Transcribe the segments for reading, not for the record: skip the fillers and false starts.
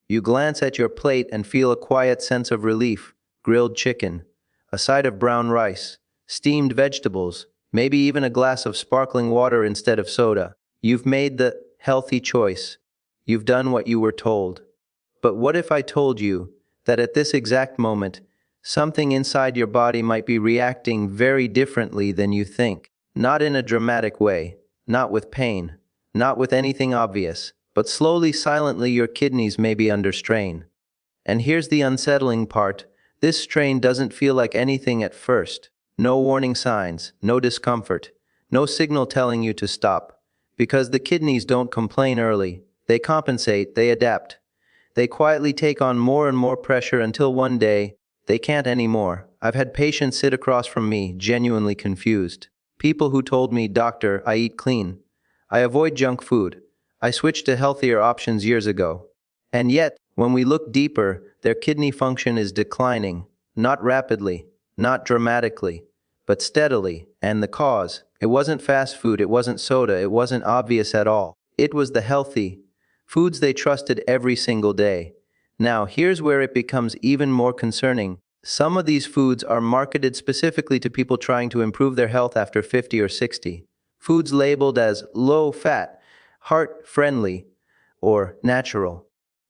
You glance at your plate and feel a quiet sense of relief: grilled chicken, a side of brown rice, steamed vegetables, maybe even a glass of sparkling water instead of soda. You've made the healthy choice. You've done what you were told. But what if I told you that at this exact moment, something inside your body might be reacting very differently than you think? Not in a dramatic way, not with pain, not with anything obvious, but slowly, silently, your kidneys may be under strain. And here's the unsettling part: this strain doesn't feel like anything at first. No warning signs, no discomfort, no signal telling you to stop. Because the kidneys don't complain early, they compensate, they adapt. They quietly take on more and more pressure until one day, they can't anymore. I've had patients sit across from me, genuinely confused. People who told me, "Doctor, I eat clean. I avoid junk food. I switched to healthier options years ago." And yet, when we look deeper, their kidney function is declining. Not rapidly, not dramatically, but steadily. And the cause? It wasn't fast food, it wasn't soda, it wasn't obvious at all. It was the healthy foods they trusted every single day. Now, here's where it becomes even more concerning. Some of these foods are marketed specifically to people trying to improve their health after 50 or 60. Foods labeled as low-fat, heart-friendly, or natural.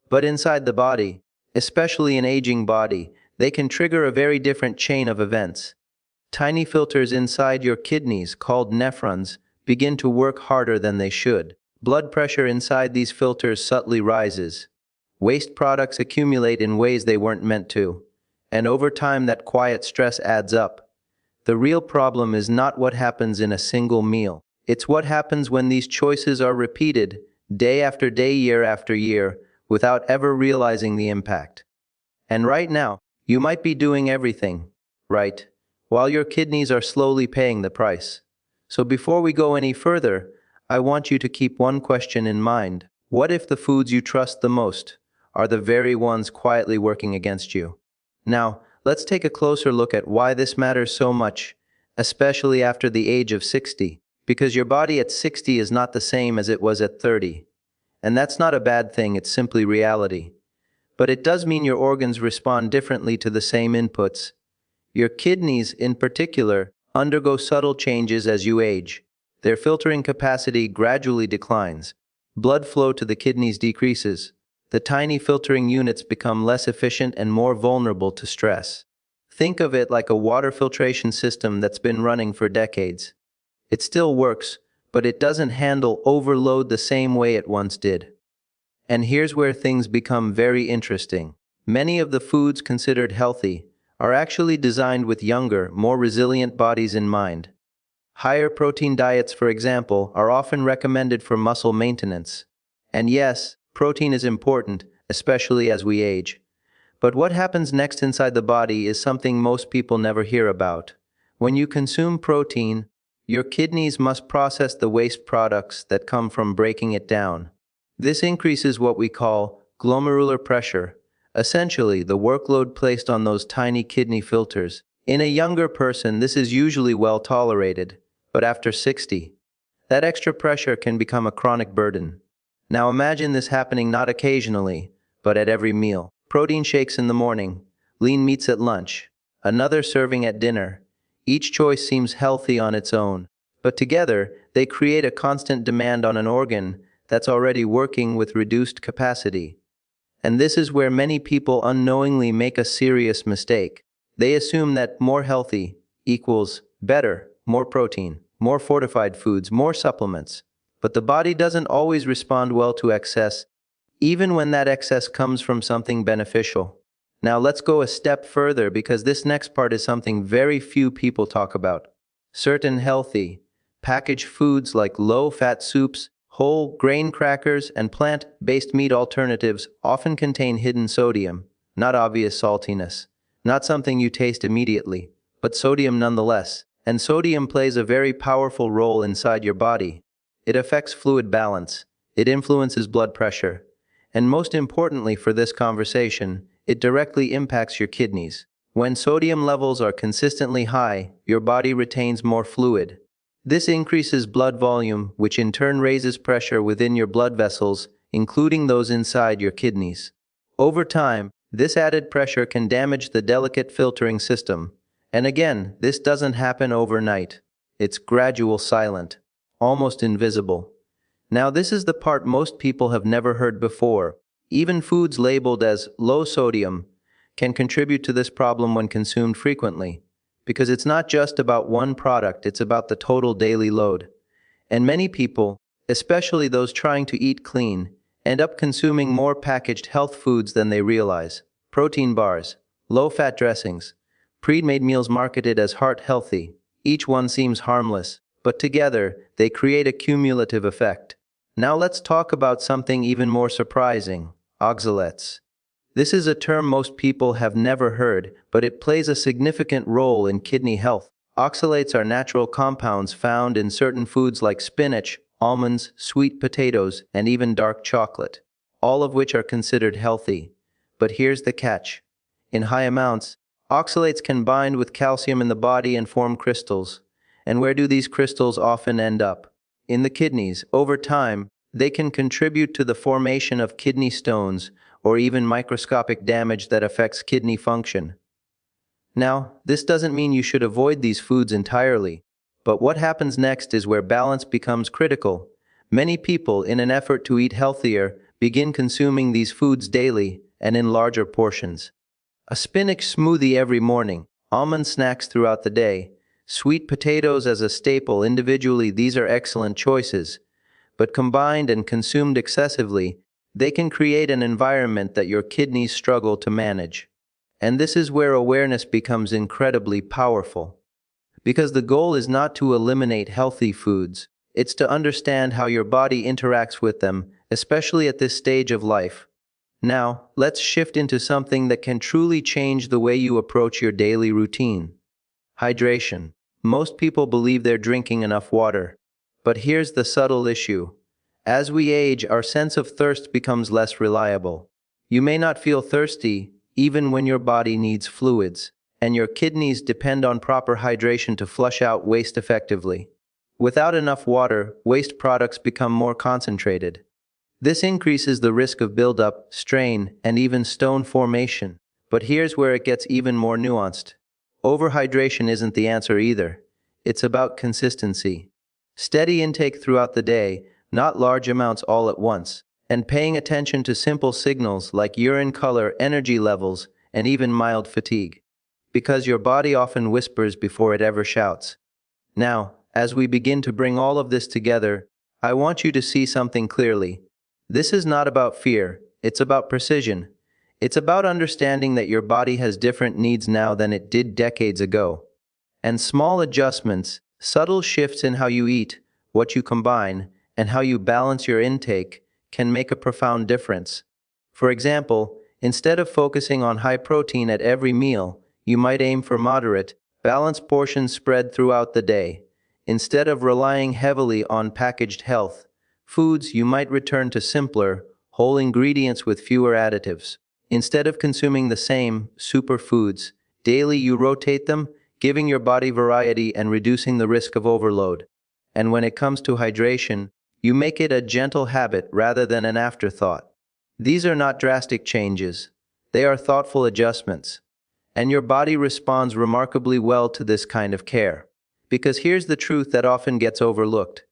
But inside the body, especially an aging body, they can trigger a very different chain of events. Tiny filters inside your kidneys, called nephrons, begin to work harder than they should. Blood pressure inside these filters subtly rises. Waste products accumulate in ways they weren't meant to. And over time, that quiet stress adds up. The real problem is not what happens in a single meal. It's what happens when these choices are repeated, day after day, year after year, without ever realizing the impact. And right now, you might be doing everything right, while your kidneys are slowly paying the price. So before we go any further, I want you to keep one question in mind. What if the foods you trust the most are the very ones quietly working against you? Now, let's take a closer look at why this matters so much, especially after the age of 60. Because your body at 60 is not the same as it was at 30. And that's not a bad thing, it's simply reality. But it does mean your organs respond differently to the same inputs. Your kidneys, in particular, undergo subtle changes as you age. Their filtering capacity gradually declines. Blood flow to the kidneys decreases. The tiny filtering units become less efficient and more vulnerable to stress. Think of it like a water filtration system that's been running for decades. It still works, but it doesn't handle overload the same way it once did. And here's where things become very interesting. Many of the foods considered healthy are actually designed with younger, more resilient bodies in mind. Higher protein diets, for example, are often recommended for muscle maintenance. And yes, protein is important, especially as we age. But what happens next inside the body is something most people never hear about. When you consume protein, your kidneys must process the waste products that come from breaking it down. This increases what we call glomerular pressure, essentially the workload placed on those tiny kidney filters. In a younger person, this is usually well tolerated, but after 60, that extra pressure can become a chronic burden. Now imagine this happening not occasionally, but at every meal. Protein shakes in the morning, lean meats at lunch, another serving at dinner. Each choice seems healthy on its own, but together they create a constant demand on an organ that's already working with reduced capacity. And this is where many people unknowingly make a serious mistake. They assume that more healthy equals better, more protein, more fortified foods, more supplements. But the body doesn't always respond well to excess, even when that excess comes from something beneficial. Now let's go a step further, because this next part is something very few people talk about. Certain healthy, packaged foods like low-fat soups, whole grain crackers, and plant-based meat alternatives often contain hidden sodium, not obvious saltiness, not something you taste immediately, but sodium nonetheless. And sodium plays a very powerful role inside your body. It affects fluid balance, it influences blood pressure, and most importantly for this conversation, it directly impacts your kidneys. When sodium levels are consistently high, your body retains more fluid. This increases blood volume, which in turn raises pressure within your blood vessels, including those inside your kidneys. Over time, this added pressure can damage the delicate filtering system. And again, this doesn't happen overnight. It's gradual, silent, almost invisible. Now, this is the part most people have never heard before. Even foods labeled as low sodium can contribute to this problem when consumed frequently. Because it's not just about one product, it's about the total daily load. And many people, especially those trying to eat clean, end up consuming more packaged health foods than they realize. Protein bars, low-fat dressings, pre-made meals marketed as heart healthy. Each one seems harmless, but together they create a cumulative effect. Now let's talk about something even more surprising: oxalates. This is a term most people have never heard, but it plays a significant role in kidney health. Oxalates are natural compounds found in certain foods like spinach, almonds, sweet potatoes, and even dark chocolate, all of which are considered healthy. But here's the catch. In high amounts, oxalates can bind with calcium in the body and form crystals. And where do these crystals often end up? In the kidneys. Over time, they can contribute to the formation of kidney stones or even microscopic damage that affects kidney function. Now, this doesn't mean you should avoid these foods entirely, but what happens next is where balance becomes critical. Many people, in an effort to eat healthier, begin consuming these foods daily and in larger portions. A spinach smoothie every morning, almond snacks throughout the day, sweet potatoes as a staple individually, these are excellent choices. But combined and consumed excessively, they can create an environment that your kidneys struggle to manage. And this is where awareness becomes incredibly powerful. Because the goal is not to eliminate healthy foods, it's to understand how your body interacts with them, especially at this stage of life. Now, let's shift into something that can truly change the way you approach your daily routine. Hydration. Most people believe they're drinking enough water. But here's the subtle issue. As we age, our sense of thirst becomes less reliable. You may not feel thirsty, even when your body needs fluids, and your kidneys depend on proper hydration to flush out waste effectively. Without enough water, waste products become more concentrated. This increases the risk of buildup, strain, and even stone formation. But here's where it gets even more nuanced. Overhydration isn't the answer either. It's about consistency. Steady intake throughout the day, not large amounts all at once, and paying attention to simple signals like urine color, energy levels, and even mild fatigue. Because your body often whispers before it ever shouts. Now, as we begin to bring all of this together, I want you to see something clearly. This is not about fear, it's about precision. It's about understanding that your body has different needs now than it did decades ago. And small adjustments, subtle shifts in how you eat, what you combine, and how you balance your intake can make a profound difference. For example, instead of focusing on high protein at every meal, you might aim for moderate, balanced portions spread throughout the day. Instead of relying heavily on packaged health foods, you might return to simpler, whole ingredients with fewer additives. Instead of consuming the same superfoods daily, you rotate them, giving your body variety and reducing the risk of overload. And when it comes to hydration, you make it a gentle habit rather than an afterthought. These are not drastic changes. They are thoughtful adjustments. And your body responds remarkably well to this kind of care. Because here's the truth that often gets overlooked.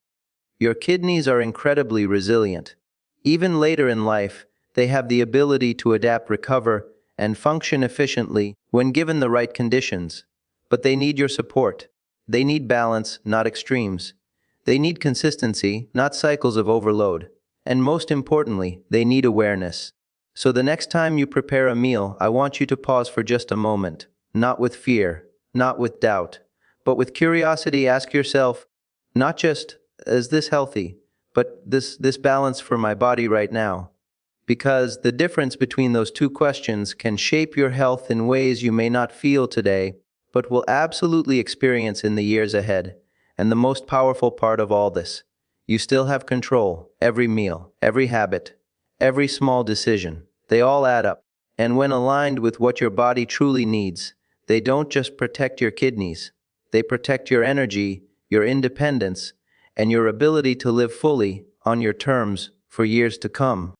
Your kidneys are incredibly resilient. Even later in life, they have the ability to adapt, recover, and function efficiently when given the right conditions. But they need your support. They need balance, not extremes. They need consistency, not cycles of overload. And most importantly, they need awareness. So the next time you prepare a meal, I want you to pause for just a moment. Not with fear, not with doubt, but with curiosity. Ask yourself, not just, is this healthy, but this balance for my body right now? Because the difference between those two questions can shape your health in ways you may not feel today, but will absolutely experience in the years ahead. And the most powerful part of all this, you still have control. Every meal, every habit, every small decision, they all add up. And when aligned with what your body truly needs, they don't just protect your kidneys, they protect your energy, your independence, and your ability to live fully, on your terms, for years to come.